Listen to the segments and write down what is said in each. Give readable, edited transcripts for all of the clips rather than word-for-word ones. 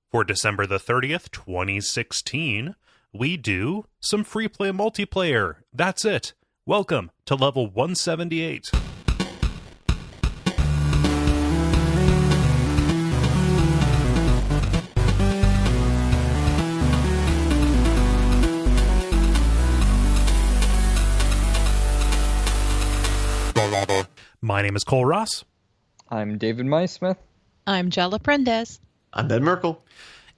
For December the 30th, 2016, we do some free play multiplayer. That's it. Welcome to level 178. My name is Cole Ross. I'm David Maismith. I'm Jala. I'm Ben Merkel.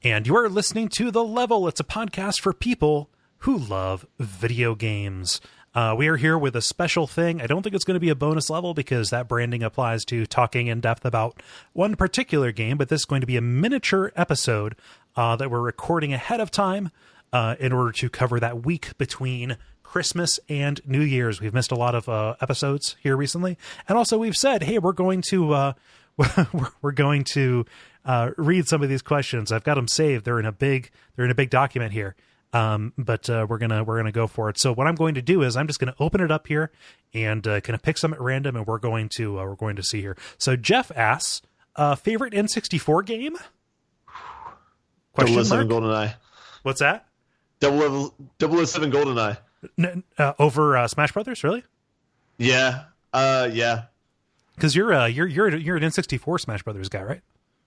And you are listening to The Level. It's a podcast for people who love video games. We are here with a special thing. I don't think it's going to be a bonus level because that branding applies to talking in depth about one particular game, but this is going to be a miniature episode that we're recording ahead of time in order to cover that week between Christmas and New Year's. We've missed a lot of episodes here recently. And also we've said, hey, we're going to read some of these questions. I've got them saved. They're in a big document here. But we're gonna go for it. So what I'm going to do is I'm just going to open it up here and kind of pick some at random, and we're going to see here. So Jeff asks, favorite N64 game? Question 007 GoldenEye. What's that? 007 GoldenEye. Over Smash Brothers, really? Yeah. Yeah. Because you're an N64 Smash Brothers guy, right?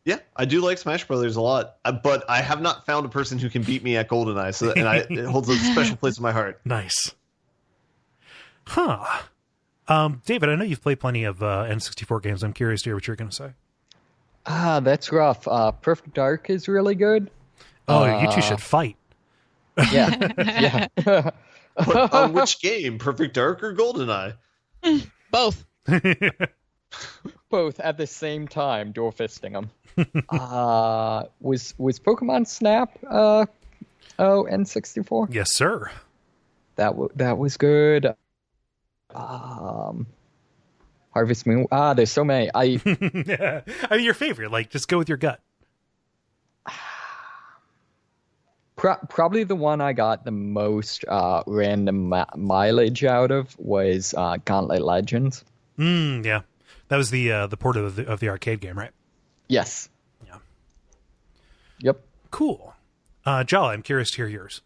Yeah, I do like Smash Brothers a lot, but I have not found a person who can beat me at GoldenEye, it holds a special place in my heart. Nice. Huh. David, I know you've played plenty of N64 games. I'm curious to hear what you're going to say. That's rough. Perfect Dark is really good. Oh, you two should fight. Yeah. Yeah. But on which game? Perfect Dark or GoldenEye? Both. Both at the same time, door fisting them. Was Pokemon Snap N64? Yes, sir. That was good. Harvest Moon. There's so many. Yeah. I mean, your favorite. Like, just go with your gut. Probably the one I got the most random mileage out of was Gauntlet Legends. Yeah. That was the port of the arcade game, right? Yes. Yeah. Yep. Cool. Jala, I'm curious to hear yours.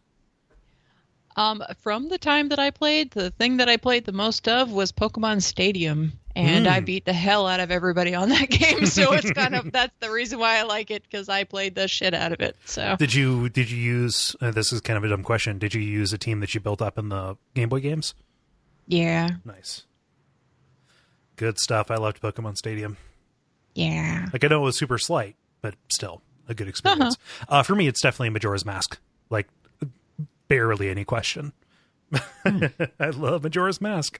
From the time that I played, the thing that I played the most of was Pokemon Stadium, and I beat the hell out of everybody on that game. So it's that's the reason why I like it, because I played the shit out of it. So did you use? This is kind of a dumb question. Did you use a team that you built up in the Game Boy games? Yeah. Nice. Good stuff. I loved Pokemon Stadium. Yeah. Like, I know it was super slight, but still a good experience. For me, it's definitely Majora's Mask. Like, barely any question. I love Majora's Mask.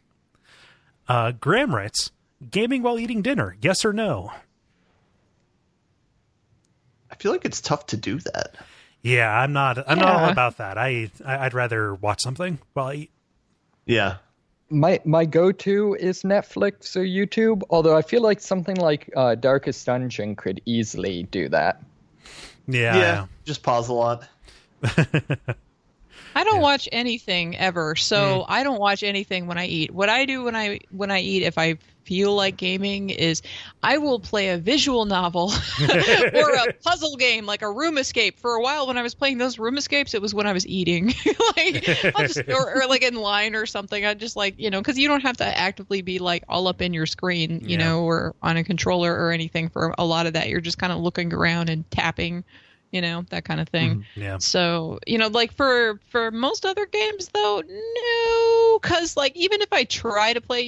Graham writes, gaming while eating dinner, yes or no? I feel like it's tough to do that. Yeah, I'm not all about that. I'd rather watch something while I eat. Yeah. My go-to is Netflix or YouTube, although I feel like something like Darkest Dungeon could easily do that. Yeah. Just pause a lot. I don't watch anything ever, so I don't watch anything when I eat. What I do when I eat, if I feel like gaming, is I will play a visual novel or a puzzle game like a Room Escape. For a while, when I was playing those Room Escapes, it was when I was eating, I'll just, or like in line or something. I just because you don't have to actively be like all up in your screen, you know, or on a controller or anything for a lot of that. You're just kind of looking around and tapping. That kind of thing. Yeah. So, like for most other games though, no, because like even if I tried to play,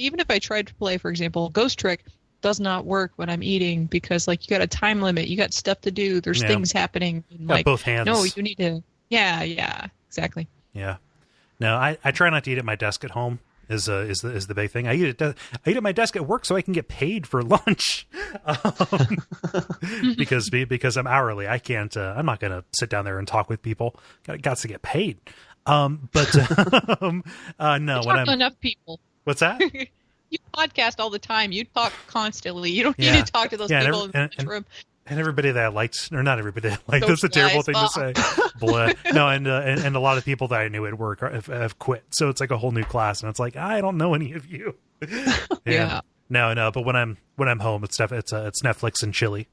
for example, Ghost Trick does not work when I'm eating, because like you got a time limit, you got stuff to do, there's things happening. And, got both hands. No, you need to. Yeah, exactly. Yeah. No, I try not to eat at my desk at home. Is the big thing. I eat at my desk at work so I can get paid for lunch, because I'm hourly. I can't. I'm not going to sit down there and talk with people. Got to get paid. No. You talk to enough people. What's that? You podcast all the time. You talk constantly. You don't need to talk to those people in the room. And everybody that I liked, or not everybody that I liked, that's a terrible thing to say. Blah. No, and a lot of people that I knew at work have quit. So it's like a whole new class, and it's like, I don't know any of you. Yeah. No, but when I'm home, it's Netflix and chili.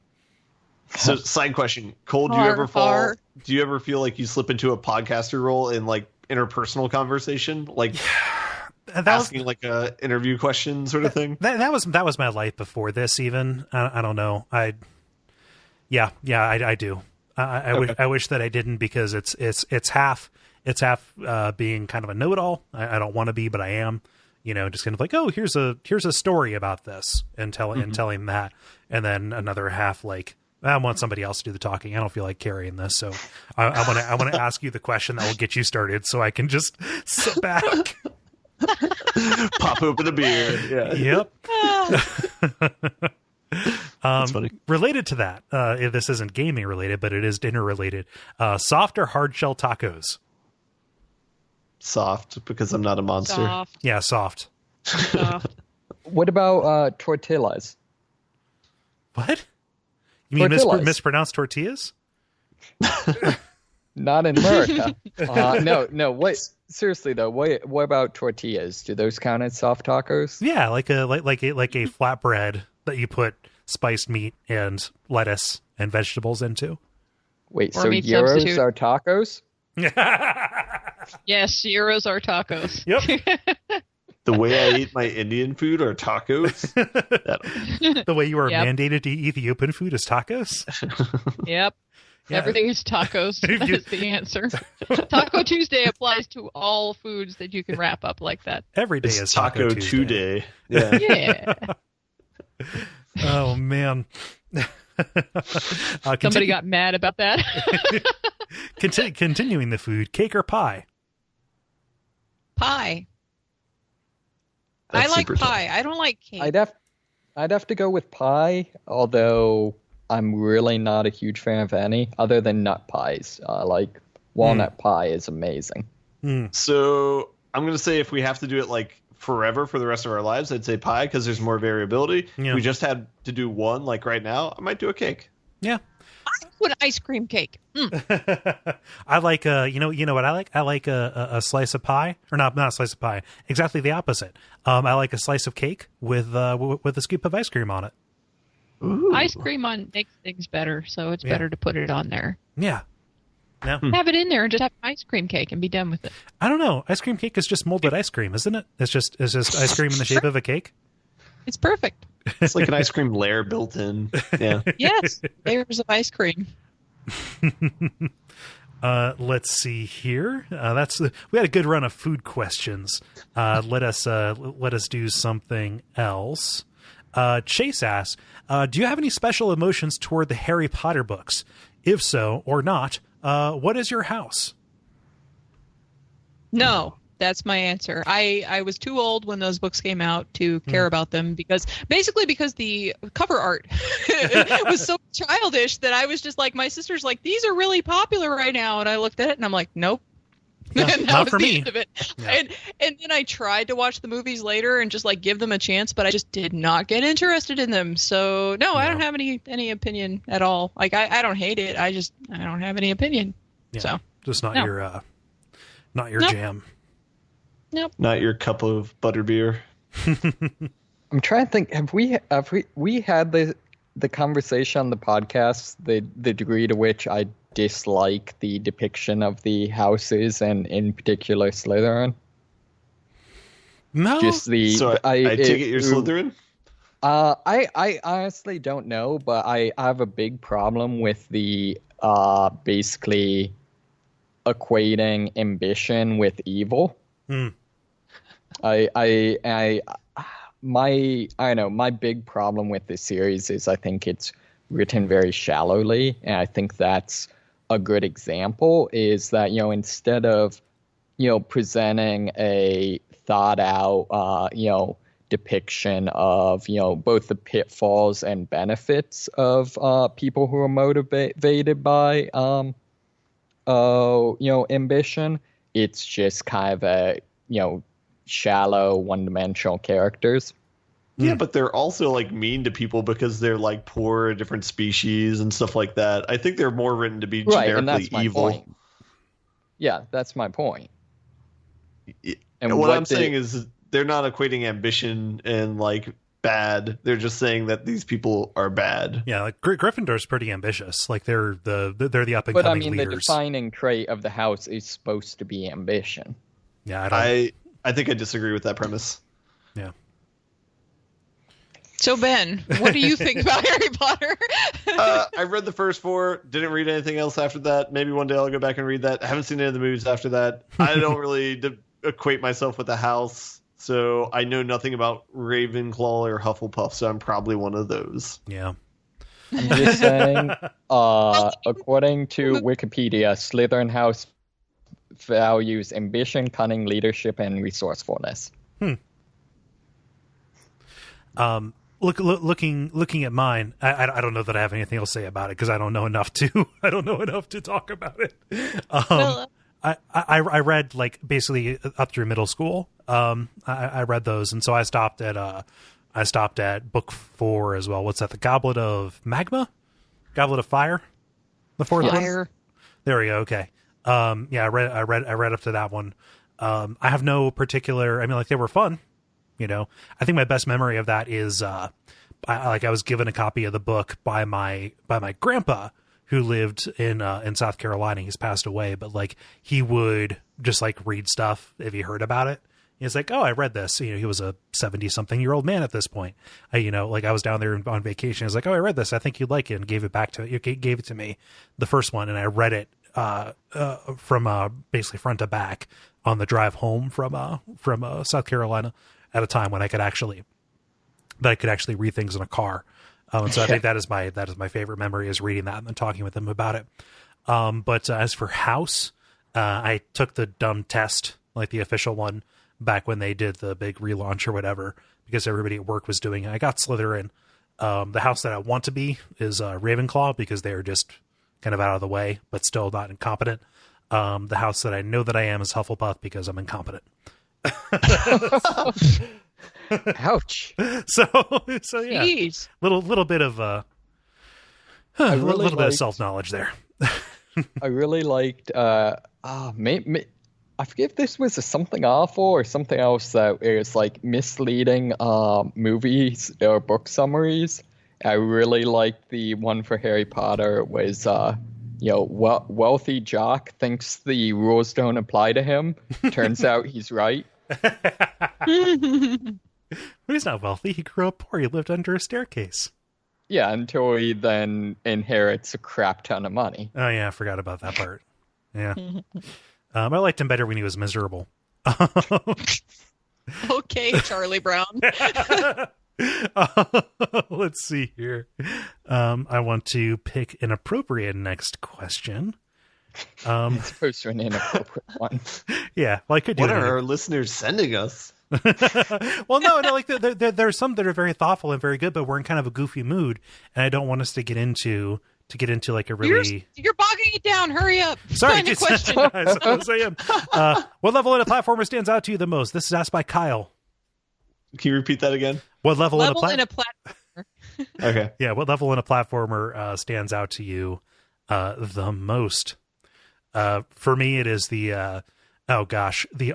So, side question, Cole, do you ever feel like you slip into a podcaster role in like interpersonal conversation, like asking like a interview question sort of thing? That was my life before this. Even I don't know. I do. I wish that I didn't, because it's half being kind of a know-it-all. I don't want to be, but I am. Just kind of like, oh, here's a story about this, and telling that, and then another half like, I want somebody else to do the talking. I don't feel like carrying this, so I want to ask you the question that will get you started, so I can just sit back, pop open a beer. Yeah. Yep. That's funny. Related to that, this isn't gaming related, but it is dinner related. Soft or hard shell tacos? Soft, because I'm not a monster. Soft. Yeah, soft. What about tortillas? What? You mean mispronounced tortillas? Not in America. No. Wait. Seriously though, what about tortillas? Do those count as soft tacos? Yeah, like a flatbread that you put spiced meat and lettuce and vegetables into. Wait, Or so meat gyros substitute. are tacos? Yes, gyros are tacos. Yep. The way I eat my Indian food are tacos. The way you are Yep. mandated to eat Ethiopian food is tacos. Yep. Yeah. Everything is tacos. That is the answer. Taco Tuesday applies to all foods that you can wrap up like that. Every day It's is Taco Tuesday. Yeah. Yeah. Oh man. Somebody got mad about that. Continuing the food, cake or pie? Pie. That's I like super tough. pie. I don't like cake. I'd have to go with pie, although I'm really not a huge fan of any other than nut pies. Like walnut pie is amazing. So I'm going to say, if we have to do it like forever for the rest of our lives, I'd say pie, because there's more variability. Yeah. If we just had to do one, like right now, I might do a cake. Yeah. I would ice cream cake. I like you know what I like? I like a slice of pie, or not a slice of pie. Exactly the opposite. I like a slice of cake with a scoop of ice cream on it. Ooh. Ice cream makes things better, so it's better to put it on there. Yeah. No. Have it in there and just have ice cream cake and be done with it. I don't know. Ice cream cake is just molded ice cream, isn't it? It's just ice cream in the shape of a cake. It's perfect. It's like an ice cream layer built in. Yeah. Yes, layers of ice cream. Let's see here. We had a good run of food questions. Let us do something else. Chase asks, do you have any special emotions toward the Harry Potter books? If so or not, what is your house? No, that's my answer. I was too old when those books came out to care about them, because the cover art was so childish that I was just like, my sister's like, these are really popular right now, and I looked at it and I'm like, nope. Yeah, And that not was for the me. end of it. Yeah. And then I tried to watch the movies later and just like give them a chance, but I just did not get interested in them. So no, I don't have any opinion at all. Like I don't hate it. I don't have any opinion. Yeah, So just not no. your Nope. jam. Nope. Not your cup of butterbeer. I'm trying to think. Have we had the conversation on the podcast, the degree to which I dislike the depiction of the houses, and in particular Slytherin? No. Just the So I take it you're Slytherin? I honestly don't know, but I have a big problem with the basically equating ambition with evil. I don't know, my big problem with this series is I think it's written very shallowly, and I think that's a good example, is that, instead of, presenting a thought out, depiction of, both the pitfalls and benefits of people who are motivated by, ambition, it's just kind of a, shallow, one-dimensional characters. Yeah, but they're also like mean to people because they're like poor, different species and stuff like that. I think they're more written to be Right, and generically that's my evil. point. Yeah, that's my point. And what I'm saying is they're not equating ambition and like bad. They're just saying that these people are bad. Yeah, like Gryffindor's pretty ambitious. Like they're the up and coming leaders. But I mean, the defining trait of the house is supposed to be ambition. Yeah, I think I disagree with that premise. Yeah. So Ben, what do you think about Harry Potter? I read the first 4, didn't read anything else after that. Maybe one day I'll go back and read that. I haven't seen any of the movies after that. I don't really equate myself with the house, so I know nothing about Ravenclaw or Hufflepuff, so I'm probably one of those. Yeah. I'm just saying, according to Wikipedia, Slytherin House values ambition, cunning, leadership, and resourcefulness. Looking at mine, I don't know that I have anything else to say about it because I don't know enough to talk about it. I read like basically up through middle school. I read those, and so I stopped at book 4 as well. What's that? The Goblet of Magma, Goblet of Fire, the 4th one. There we go. Okay. Yeah, I read up to that one. I have no particular. I mean, like they were fun. You know, I think my best memory of that is I was given a copy of the book by my grandpa who lived in South Carolina. He's passed away, but like he would just like read stuff if he heard about it. He's like, oh, I read this. You know, he was a 70-something-year-old man at this point. I was down there on vacation. I was like, oh, I read this. I think you'd like it, and gave it to me, the first one, and I read it from basically front to back on the drive home from South Carolina at a time when I could actually read things in a car. And so I think that is my favorite memory, is reading that and then talking with them about it. But as for House, I took the dumb test, like the official one, back when they did the big relaunch or whatever, because everybody at work was doing it. I got Slytherin. The house that I want to be is Ravenclaw, because they are just kind of out of the way, but still not incompetent. The house that I know that I am is Hufflepuff, because I'm incompetent. Ouch. So yeah. Jeez. Little bit of bit of self-knowledge there. I really liked I forget if this was something awful or something else that is like misleading movies or book summaries. I really liked the one for Harry Potter. It was wealthy jock thinks the rules don't apply to him. Turns out he's right. He's not wealthy. He grew up poor. He lived under a staircase. Yeah, until he then inherits a crap ton of money. Oh yeah, I forgot about that part. Yeah. I liked him better when he was miserable. Okay, Charlie Brown. Let's see here. I want to pick an appropriate next question. It's supposed to be an inappropriate one. Yeah, well, I could do What are our listeners sending us? Well, no, like there's some that are very thoughtful and very good, but we're in kind of a goofy mood, and I don't want us to get into like a really... You're bogging it down. Hurry up. Sorry, just question. I suppose I am. What level in a platformer stands out to you the most? This is asked by Kyle. Can you repeat that again? What level in a platformer? Okay. Yeah, what level in a platformer stands out to you the most? For me, it is the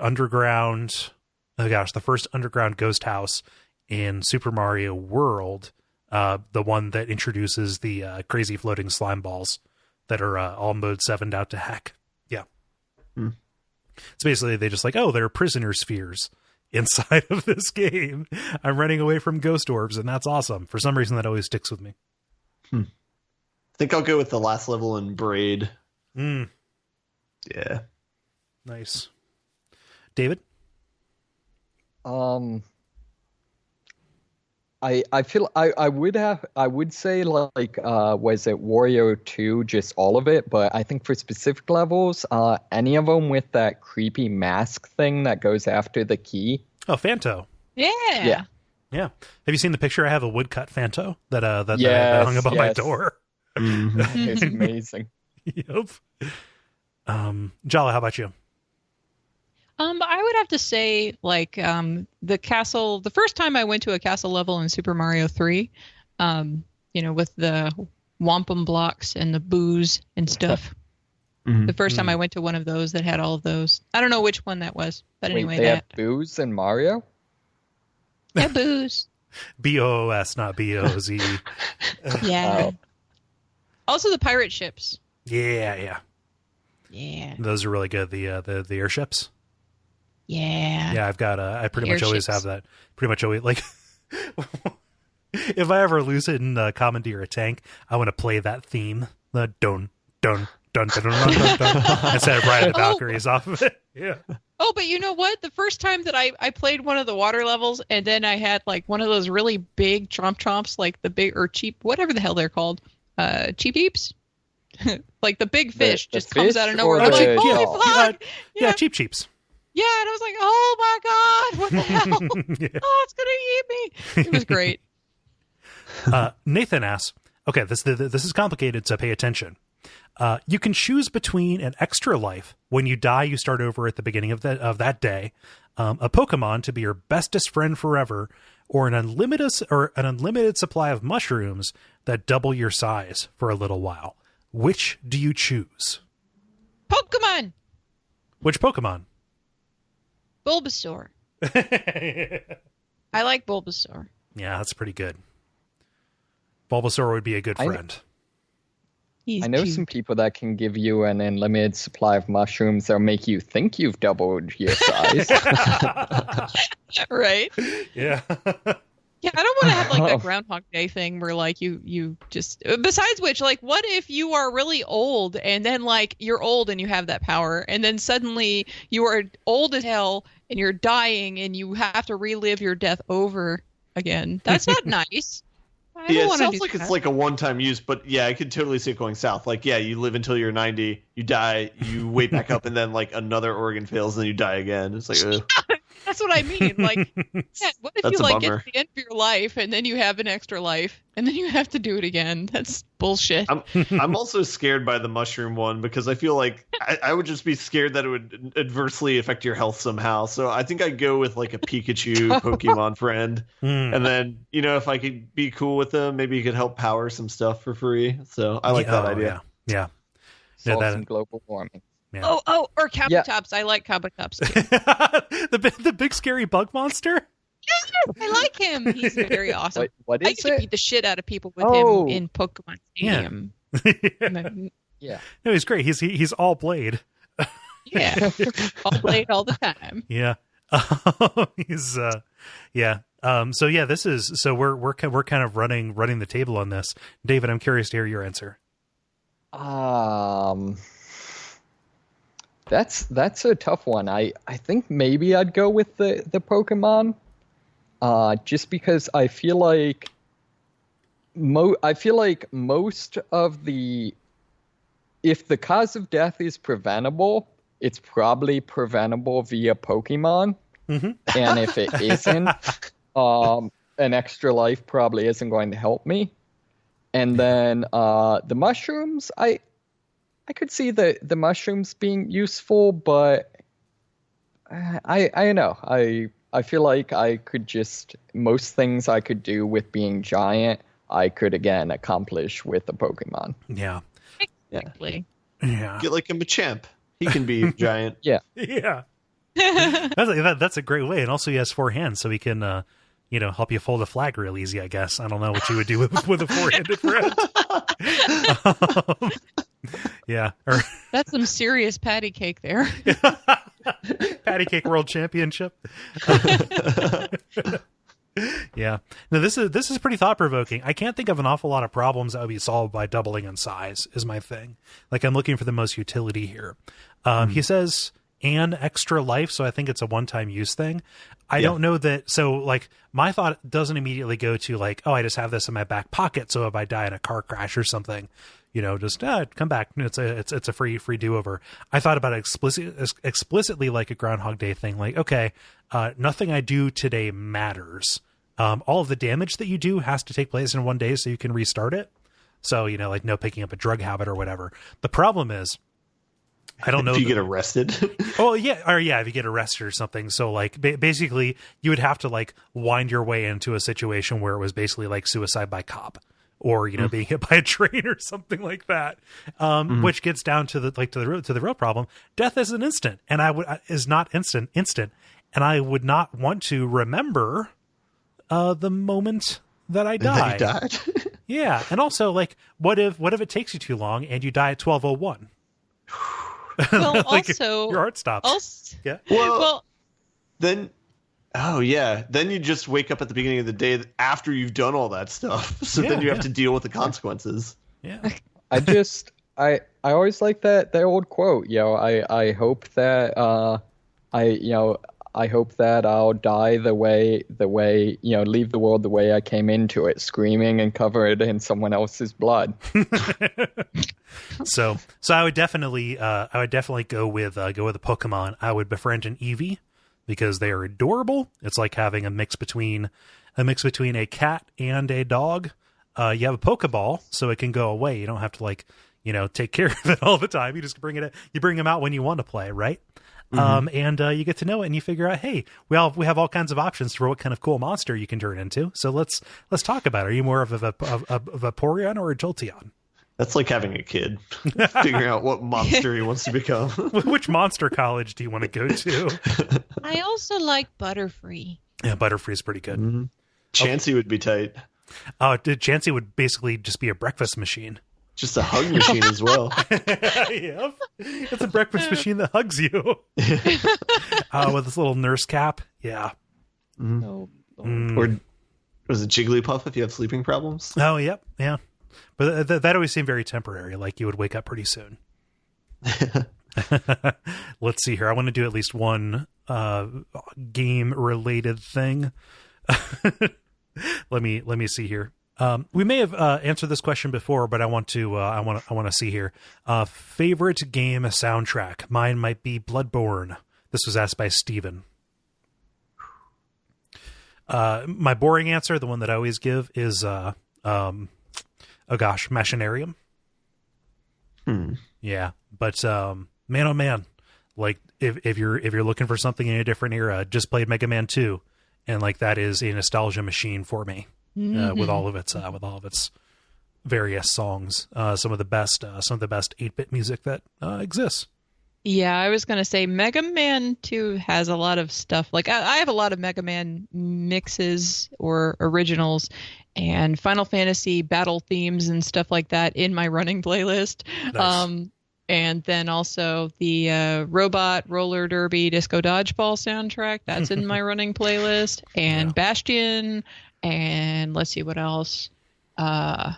underground... the first underground ghost house in Super Mario World. The one that introduces the crazy floating slime balls that are all mode 7'd out to heck. Yeah. It's basically, they just like, oh, they're prisoner spheres inside of this game. I'm running away from ghost orbs, and that's awesome. For some reason, that always sticks with me. I think I'll go with the last level in Braid. Yeah. Nice. David? I feel I would say like was it Wario 2, just all of it, but I think for specific levels, any of them with that creepy mask thing that goes after the key. Oh, Phanto. Yeah. Have you seen the picture? I have a woodcut Phanto that hung above my door. It's amazing. Yep. Jala, how about you? I would have to say, like, the castle. The first time I went to a castle level in Super Mario 3, with the wampum blocks and the booze and stuff. The first time I went to one of those that had all of those. I don't know which one that was, but anyway, they had booze in Mario? Yeah, booze. BOOS, not BOZ. Yeah. Also the pirate ships. Yeah. Those are really good. The airships. Yeah. I've got I pretty much always have that. Pretty much always, like, if I ever lose it and commandeer a tank, I want to play that theme. The dun dun dun dun dun dun dun instead of riding the Valkyries off of it. Yeah. Oh, but you know what? The first time that I played one of the water levels, and then I had like one of those really big chomps, like the big or cheap, whatever the hell they're called, cheap peeps. Like the big fish the just comes fish out of nowhere. or I'm the- like, holy fuck! Yeah, cheap cheaps. Yeah, and I was like, oh my god, what the hell? Yeah. Oh, it's gonna eat me. It was great. Nathan asks, okay, this is complicated, so pay attention. You can choose between an extra life. When you die, you start over at the beginning of that day. A Pokemon to be your bestest friend forever, or an unlimited supply of mushrooms that double your size for a little while. Which do you choose? Pokemon. Which Pokemon? Bulbasaur. I like Bulbasaur. Yeah, that's pretty good. Bulbasaur would be a good friend. He's I know cute. some people that can give you an unlimited supply of mushrooms that'll make you think you've doubled your size. Right? Yeah. Yeah, I don't want to have like that Groundhog Day thing where like you just. Besides which, like, what if you are really old and then like you're old and you have that power, and then suddenly you are old as hell and you're dying and you have to relive your death over again? That's not nice. I don't Yeah, it wanna sounds do like that. it's like a one-time use, but yeah, I could totally see it going south. Like, yeah, you live until you're 90, you die, you wake back up, and then like another organ fails, and then you die again. It's like, ugh. That's what I mean. Like, yeah, what if That's you a like get bummer. to the end of your life and then you have an extra life and then you have to do it again? That's bullshit. I'm also scared by the mushroom one because I feel like I would just be scared that it would adversely affect your health somehow. So I think I'd go with like a Pikachu Pokemon friend. And then, if I could be cool with them, maybe you could help power some stuff for free. So I like that idea. Yeah. Solve that- some global warming. Yeah. Oh, or Kabutops. I like Kabutops too. the big scary bug monster? I like him. He's very awesome. What I is used to it? beat the shit out of people with Oh. him in Pokemon Stadium. Yeah. No, he's great. He's all blade. Yeah. All played all the time. Yeah. He's yeah. So yeah, we're kind of running the table on this. David, I'm curious to hear your answer. That's a tough one. I think maybe I'd go with the Pokemon, just because I feel like most of the, if the cause of death is preventable, it's probably preventable via Pokemon. Mm-hmm. And if it isn't, an extra life probably isn't going to help me. And then the mushrooms, I could see the mushrooms being useful, but I don't know. I feel like I could just, most things I could do with being giant, I could again accomplish with a Pokemon. Yeah. Exactly. Yeah. Get like a Machamp. He can be giant. Yeah. Yeah. That's a great way. And also he has 4 hands, so he can help you fold a flag real easy, I guess. I don't know what you would do with a 4-handed friend. Yeah. That's some serious patty cake there. Patty Cake World Championship. Yeah. No, this is pretty thought provoking. I can't think of an awful lot of problems that would be solved by doubling in size is my thing. Like, I'm looking for the most utility here. He says an extra life, so I think it's a one-time use thing. I don't know that. So like, my thought doesn't immediately go to like, oh, I just have this in my back pocket, so if I die in a car crash or something, just come back. It's a free do-over. I thought about it explicitly like a Groundhog Day thing. Like, okay, nothing I do today matters. All of the damage that you do has to take place in one day so you can restart it. So, like no picking up a drug habit or whatever. The problem is, I don't know if you get arrested. Oh yeah, or yeah, if you get arrested or something. So like, basically, you would have to like wind your way into a situation where it was basically like suicide by cop, or being hit by a train or something like that. Which gets down to the real problem. Death is an instant, and is not instant, and I would not want to remember the moment that I die. That you died? Yeah, and also, like, what if it takes you too long and you die at 12:01? Well, Like, also your heart stops. Also, Yeah. Well, then, oh yeah, then you just wake up at the beginning of the day after you've done all that stuff. So then you have to deal with the consequences. Yeah. I always like that old quote. I hope that I hope that I'll die the way leave the world the way I came into it, screaming and covered in someone else's blood. So I would definitely go with a Pokemon. I would befriend an Eevee because they are adorable. It's like having a mix between a cat and a dog. You have a Pokeball, so it can go away. You don't have to take care of it all the time. You just bring them out when you want to play, right? And you get to know it, and you figure out, hey, we have all kinds of options for what kind of cool monster you can turn into. So let's talk about it. Are you more of a Vaporeon or a Jolteon? That's like having a kid, figuring out what monster he wants to become. Which monster college do you want to go to? I also like Butterfree. Yeah, Butterfree's pretty good. Mm-hmm. Chansey would be tight. Chansey would basically just be a breakfast machine. Just a hug machine as well. Yep. It's a breakfast machine that hugs you. With this little nurse cap. Yeah. Mm-hmm. Or was it Jigglypuff if you have sleeping problems? Oh, yep. Yeah. But that always seemed very temporary. Like you would wake up pretty soon. Let's see here. I want to do at least one game related thing. Let me see here. We may have answered this question before, but I want to see here. Favorite game soundtrack? Mine might be Bloodborne. This was asked by Steven. My boring answer, the one that I always give, is Machinarium. Yeah, but man, oh man, like if you're looking for something in a different era, just played Mega Man 2, and like that is a nostalgia machine for me. With all of its various songs, some of the best 8-bit music that exists. Yeah, I was gonna say Mega Man 2 has a lot of stuff. Like I have a lot of Mega Man mixes or originals, and Final Fantasy battle themes and stuff like that in my running playlist. Nice. And then also the Robot Roller Derby Disco Dodgeball soundtrack. That's in my running playlist. And Bastion. And let's see what else. I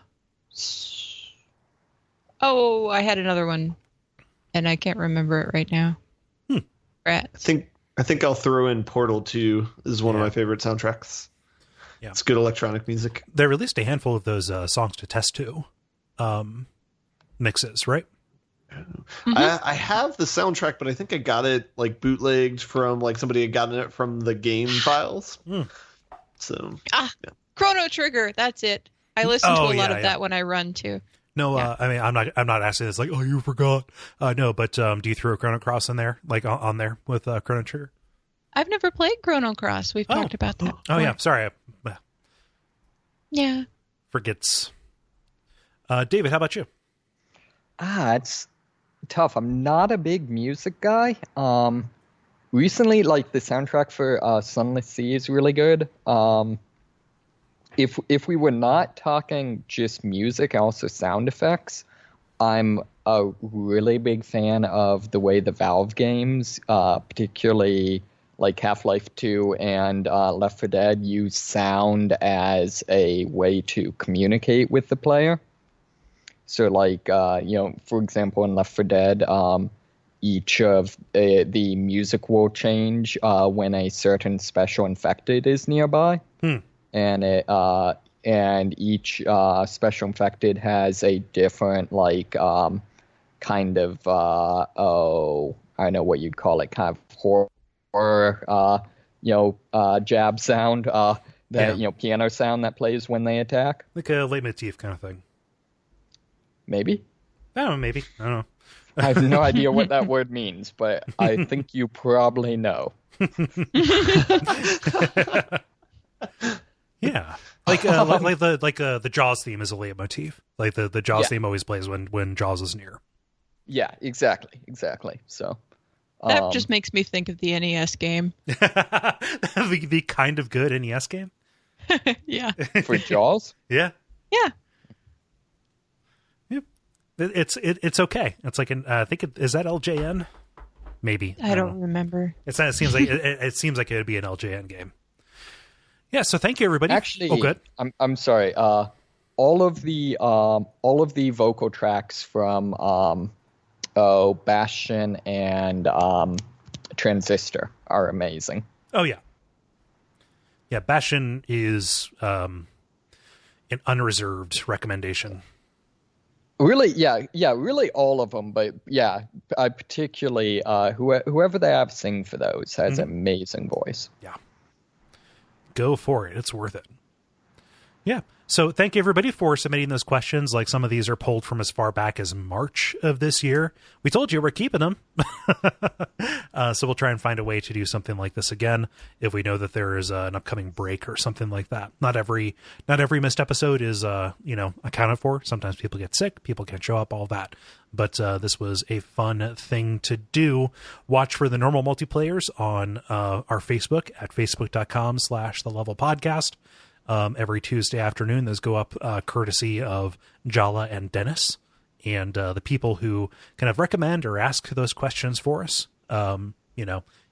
had another one, and I can't remember it right now. Rats. I think I'll throw in Portal 2 is one of my favorite soundtracks. Yeah, it's good electronic music. They released a handful of those songs to test to mixes, right? Mm-hmm. I have the soundtrack, but I think I got it like bootlegged from like somebody had gotten it from the game files. So Chrono Trigger, that's it. I listen to a lot of that when I run too. No, I mean I'm not asking this like, oh, you forgot. No, but do you throw Chrono Cross in there, like on there with Chrono Trigger? I've never played Chrono Cross. We've talked about that. Oh yeah, sorry. Yeah. Forgets. David, how about you? It's tough. I'm not a big music guy. Recently, like the soundtrack for Sunless Sea is really good. If we were not talking just music, also sound effects, I'm a really big fan of the way the Valve games, particularly like Half-Life 2 and Left 4 Dead, use sound as a way to communicate with the player. So like, for example, in Left 4 Dead, each of the music will change when a certain special infected is nearby. And each special infected has a different kind of I don't know what you'd call it, kind of horror jab sound piano sound that plays when they attack, like a leitmotif kind of thing. Maybe. I don't know. Maybe. I don't know. I have no idea what that word means, but I think you probably know. Yeah, the Jaws theme is a leitmotif. Like the Jaws theme always plays when Jaws is near. Yeah, exactly. So that just makes me think of the NES game. the kind of good NES game. Yeah. For Jaws? Yeah. Yeah. Yep. It's okay. It's like I think is that LJN? Maybe. I don't remember. It seems like it seems like it would be an LJN game. Yeah. So thank you, everybody. Actually, oh, good. I'm sorry. All of the vocal tracks from Bastion and Transistor are amazing. Oh yeah. Yeah, Bastion is an unreserved recommendation. Really, really all of them. But yeah, I particularly whoever they have sing for those has an amazing voice. Yeah, go for it. It's worth it. Yeah. So thank you, everybody, for submitting those questions. Like, some of these are pulled from as far back as March of this year. We told you we're keeping them. So we'll try and find a way to do something like this again if we know that there is an upcoming break or something like that. Not every missed episode is accounted for. Sometimes people get sick, people can't show up, all that. But this was a fun thing to do. Watch for the normal multiplayers on our Facebook at facebook.com/thelevelpodcast. Every Tuesday afternoon, those go up courtesy of Jala and Dennis, and the people who kind of recommend or ask those questions for us.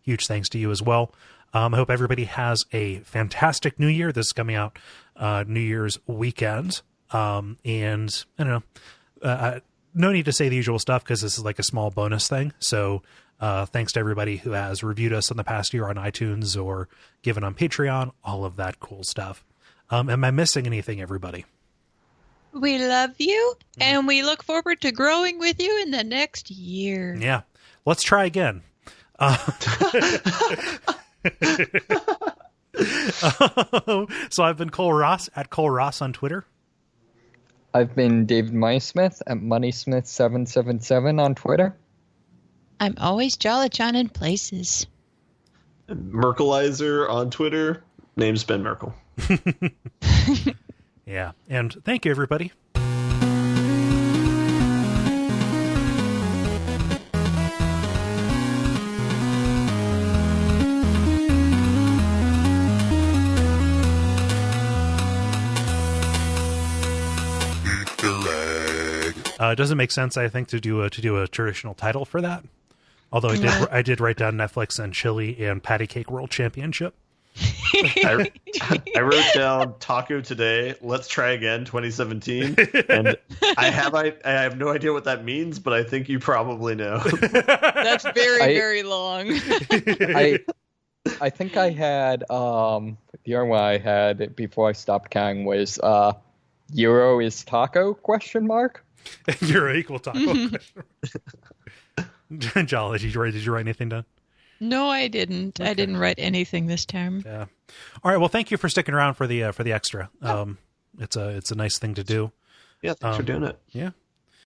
Huge thanks to you as well. I hope everybody has a fantastic New Year. This is coming out New Year's weekend, and I don't know. No need to say the usual stuff because this is like a small bonus thing. So thanks to everybody who has reviewed us in the past year on iTunes or given on Patreon, all of that cool stuff. Am I missing anything, everybody? We love you, and we look forward to growing with you in the next year. Yeah. Let's try again. So I've been Cole Ross at Cole Ross on Twitter. I've been David Moneysmith at Moneysmith777 on Twitter. I'm always Jala John in places. Merkelizer on Twitter. Name's Ben Merkel. Yeah. And thank you, everybody. It doesn't make sense, I think, to do a traditional title for that. Although I did write down Netflix and Chili and Patty Cake World Championship. I wrote down Taco Today, Let's Try Again 2017, and I have no idea what that means, but I think you probably know. That's very long. I think I had the other one I had before I stopped counting was Euro is taco ? Euro equal taco ? Jolly, did you write anything down? No, I didn't. Okay. I didn't write anything this time. Yeah. All right. Well, thank you for sticking around for the extra. It's a nice thing to do. Yeah. Thanks for doing it. Yeah.